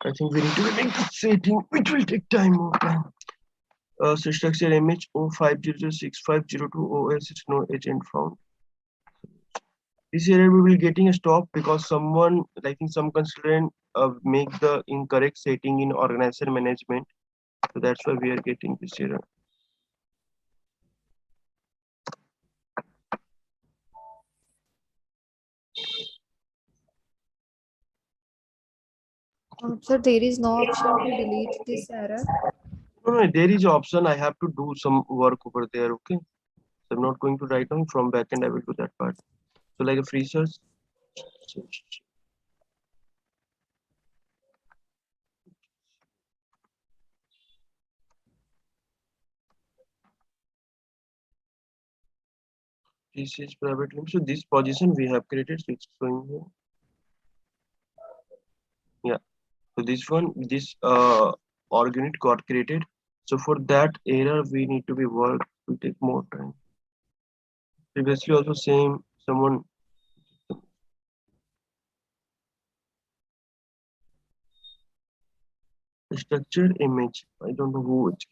I think we need to make the setting, which will take time more time. So structure image 05006502 OS is no agent found. This error we will getting a stop because someone like in some consultant make the incorrect setting in organizer management. So that's why we are getting this error. Sir, there is no option to delete this error. No, there is option. I have to do some work over there. Okay. So I'm not going to write down from backend. I will do that part. So like a free search. This is private link. So this position we have created. So it's showing here. Yeah. So this one, this org unit got created. So for that error, we need to be worked. We take more time. Previously also same someone structure image. I don't know who it's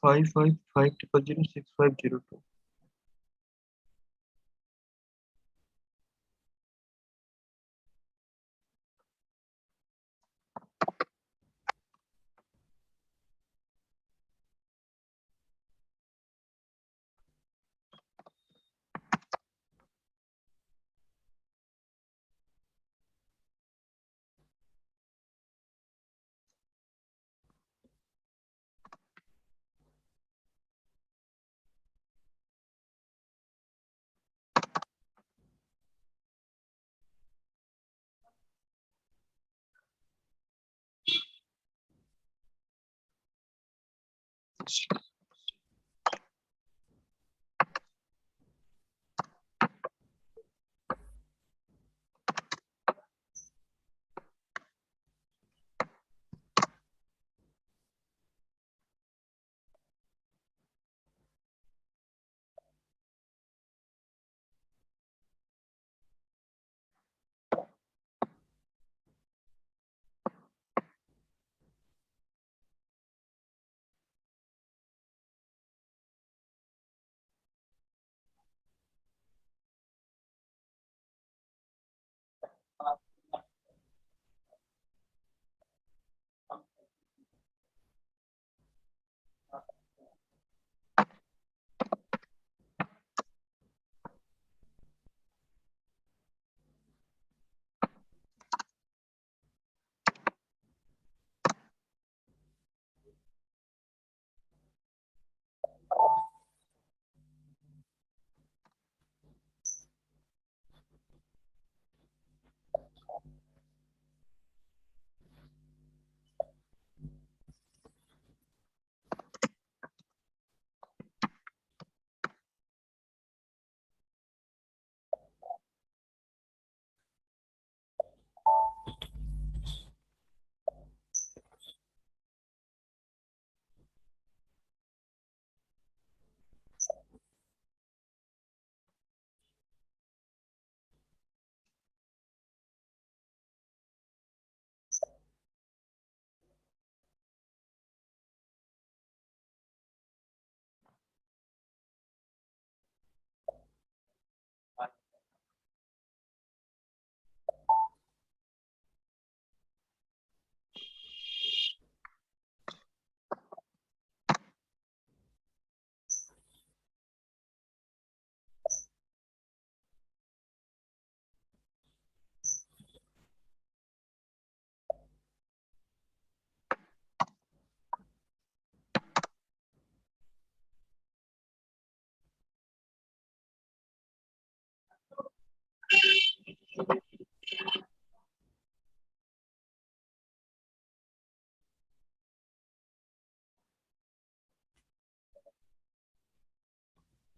555006502.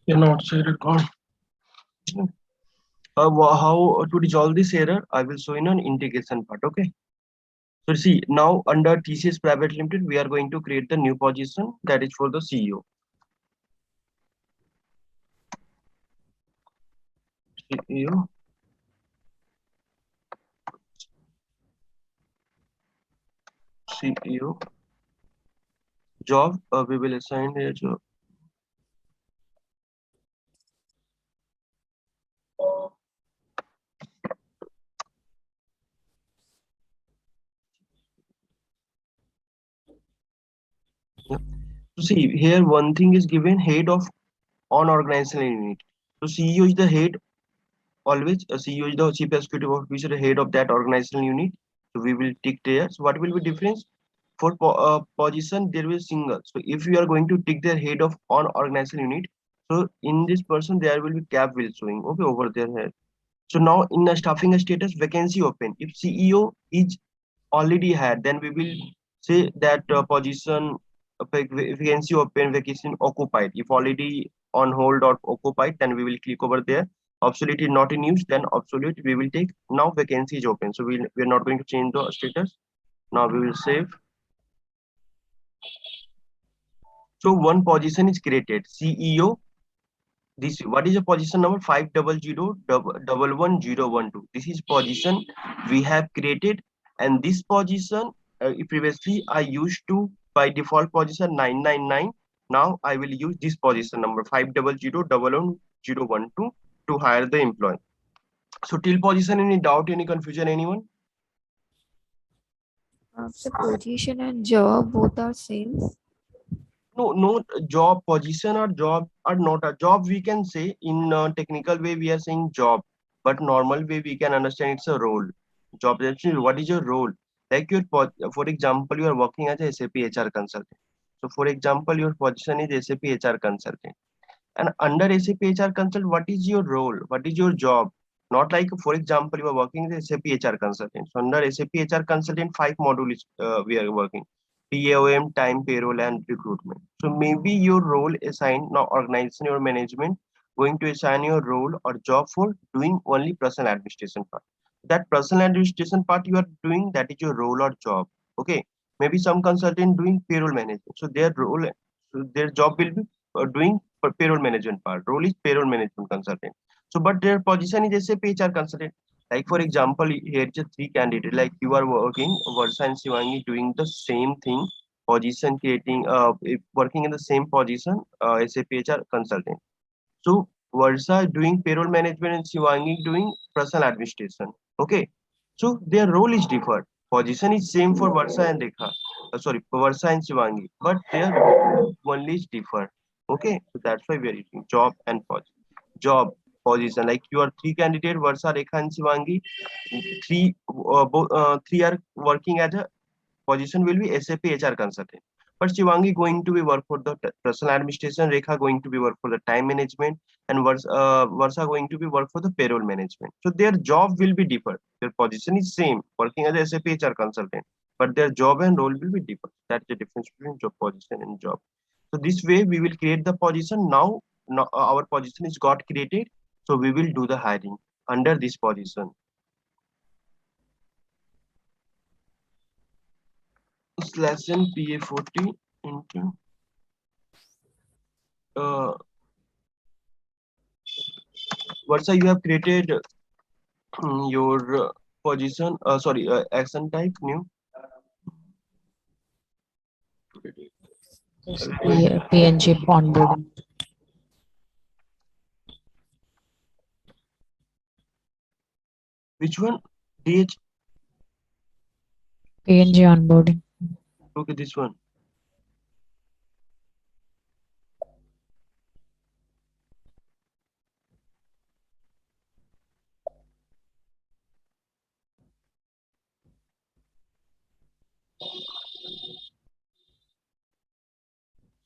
Cannot say record. How to resolve this error? I will show in an integration part. Okay. So see, now under TCS Private Limited, we are going to create the new position that is for the CEO. CEO. CEO. Job. We will assign a job. Yeah. So see, here one thing is given head of on organizational unit. So CEO is the head always. CEO is the chief executive officer, head of that organizational unit. So we will tick there. So what will be difference? For position there will single. So if you are going to tick the head of on organizational unit, so in this person there will be cap will showing okay over there here. So now in the staffing status vacancy open, if CEO is already had, then we will say that position vacancy open, vacancy occupied. If already on hold or occupied, then we will click over there. Obsolete is not in use, then obsolete we will take. Now vacancy is open, so we're not going to change the status. Now we will save. So one position is created, CEO. This what is the position number 500111012. This is position we have created, and this position previously I used to by default position 999. Now I will use this position number 5000112 to hire the employee. So till position, any doubt, any confusion, anyone? The position and job both are same. No, job position or job are not a job. We can say in technical way we are saying job, but normal way we can understand it's a role. Job actually, what is your role? Like for example, you are working as a SAP HR consultant. So for example, your position is SAP HR consultant. And under SAP HR consult, what is your role? What is your job? Not like, for example, you are working as SAP HR consultant. So under SAP HR consultant, five modules we are working: PAOM, time, payroll, and recruitment. So maybe your role assigned, now organization or management going to assign your role or job for doing only personal administration part. That personal administration part you are doing, that is your role or job. Okay. Maybe some consultant doing payroll management. So their role, so their job will be doing payroll management part. Role is payroll management consultant. So, but their position is SAP HR consultant. Like for example, here is three candidates. Like you are working, Varsa and Shivangi doing the same thing, position creating, working in the same position, SAP HR consultant. So Varsa doing payroll management and Shivangi doing personal administration. Okay. So their role is different. Position is same for Varsa and Rekha. Sorry, Varsa and Shivangi, but their only is different. Okay. So that's why we are using job and position. Job position, like you are three candidates, Varsa, Rekha, and Shivangi. Three are working as a position will be SAP HR consultant. But Shivangi going to be work for the personal administration, Rekha going to be work for the time management, and Varsa going to be work for the payroll management. So their job will be different. Their position is same, working as a SAP HR consultant, but their job and role will be different. That's the difference between job position and job. So this way we will create the position. Now our position is got created. So we will do the hiring under this position. Slash n PA40 into Versa, you have created your position, sorry, action type new. This PNG onboarding. Which one? DH. PNG onboarding. Okay, this one.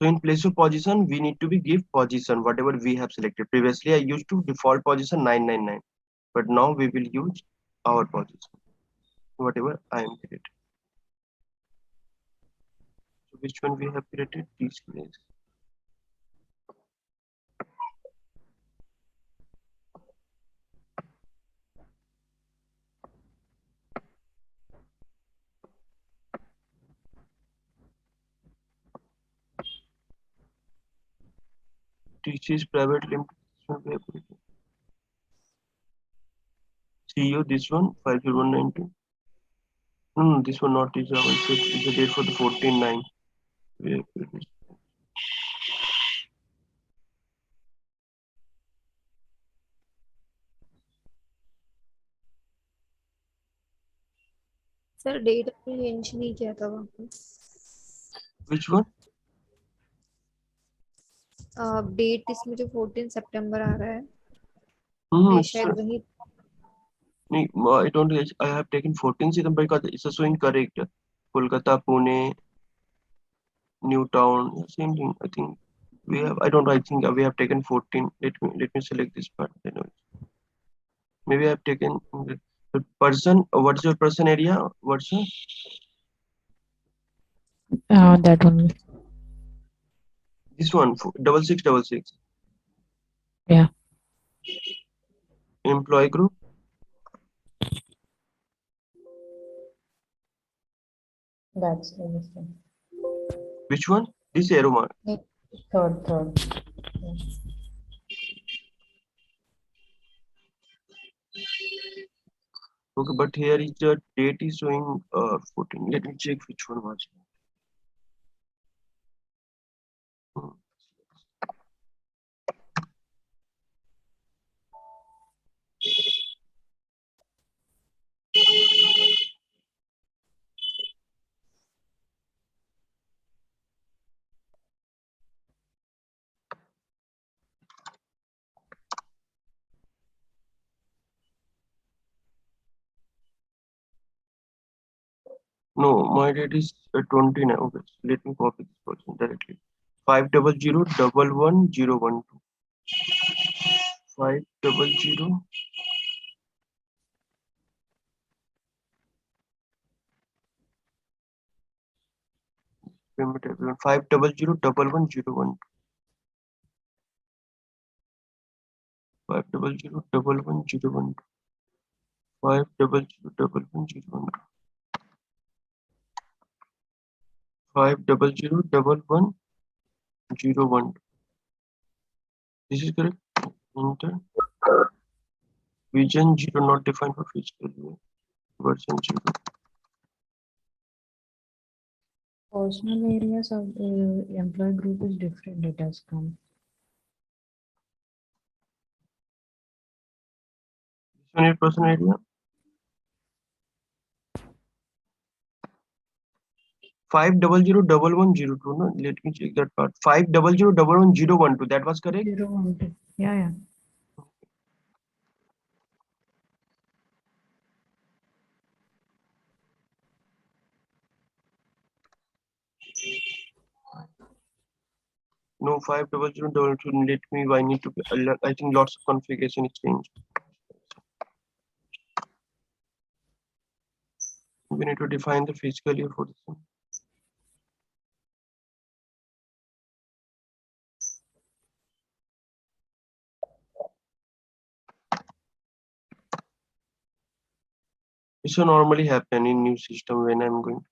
So in place of position, we need to be give position, whatever we have selected. Previously, I used to default position 999, but now we will use our position, whatever I am created. So which one we have created? These place. This is private limited. This one we have created. CEO, this one 50192. No, this one not is our. It's a date for the 14/9. We have created. Sir date अपने change नहीं किया था वहाँ पे. Which one? Date इसमें जो 14 सितंबर आ रहा है Hmm, ये शायद वही. I don't. I have taken 14 September because it's also incorrect. Kolkata, Pune, Newtown, same thing. I think we have. I don't know. I think we have taken 14. Let me select this part. Maybe I have taken the person. What's your person area? What's your That one. this one? 6666. Yeah. Employee group. That's the mistake. Which one? This arrow mark. Third. Okay, but here is the date is showing 14. Let me check which one was. No, my date is 29. Okay, so let me copy this person directly. 500 11012. 500. Payment everyone. 500 11012. 500 11012. 500 11012. 500 11012. This is correct. Enter. Vision 0 not defined for fiscal year. Version 0. Personal areas of the employee group is different. It has come. This one is personal area. 500 11012. No, let me check that part. 500 11012. That was correct. 012. Yeah. No, 500 let me. I need to. I think lots of configuration is changed. We need to define the fiscal year for this one. This will normally happen in new system when I'm going.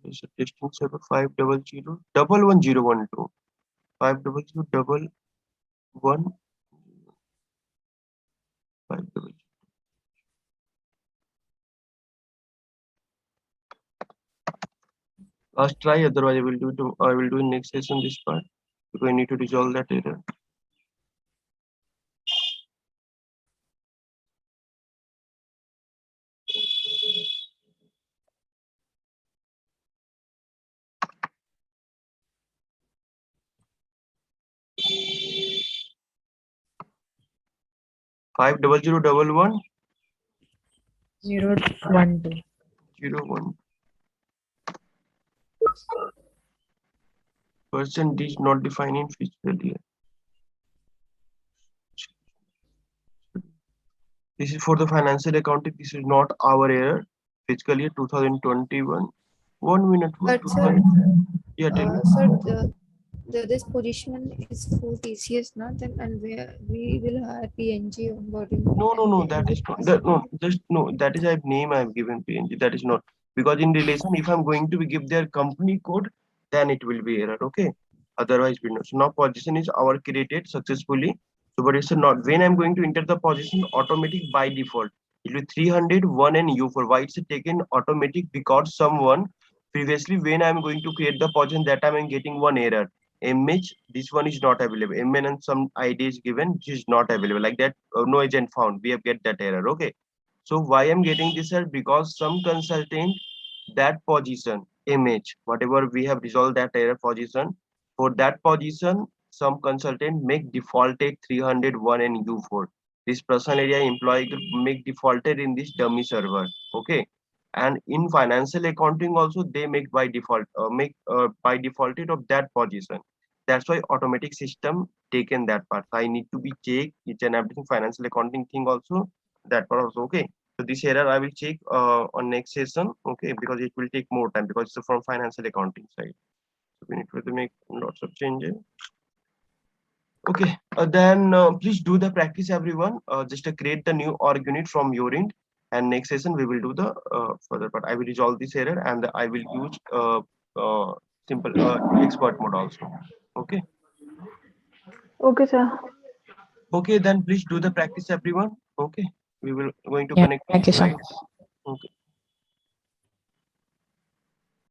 There's a testing server 500 11012. 500 500. Last try, otherwise I will do it. I will do in next session this part because I need to resolve that error. Five double zero double one 012. 01. Percent is not defined in fiscal year. This is for the financial accounting. This is not our error. Fiscal year 2021. 1 minute. But sir, Yeah, tell me. sir, this position is for TCS, not then, and we will hire PNG onboarding. No. That is not. That, no, just no. That is a name I have given PNG. That is not because in relation, if I'm going to give their company code, then it will be error. Okay. Otherwise, we know. So now position is our created successfully. So, but it's not when I'm going to enter the position automatic by default. It will 301 and U4. Why it's taken automatic? Because someone previously when I'm going to create the position that time I'm getting one error. Image, this one is not available. MN and some ID is given, which is not available. Like that, no agent found. We have get that error. Okay. So why I'm getting this error? Because some consultant that position image, whatever we have resolved that error position, for that position, some consultant make defaulted 301 and U4. This personal area employee group make defaulted in this dummy server. Okay. And in financial accounting also they make by default by defaulted of that position. That's why automatic system taken that part. I need to be check each and everything financial accounting thing also, that part also. Okay, so this error I will check on next session. Okay, because it will take more time because it's from financial accounting side, so we need to make lots of changes. Okay, then please do the practice everyone. Just create the new org unit from your end, and next session we will do the further part. I will resolve this error and I will use simple expert mode also. Okay. Okay, sir. Okay, then please do the practice everyone. Okay, we will going to Yeah. connect Thank you, sir. slides.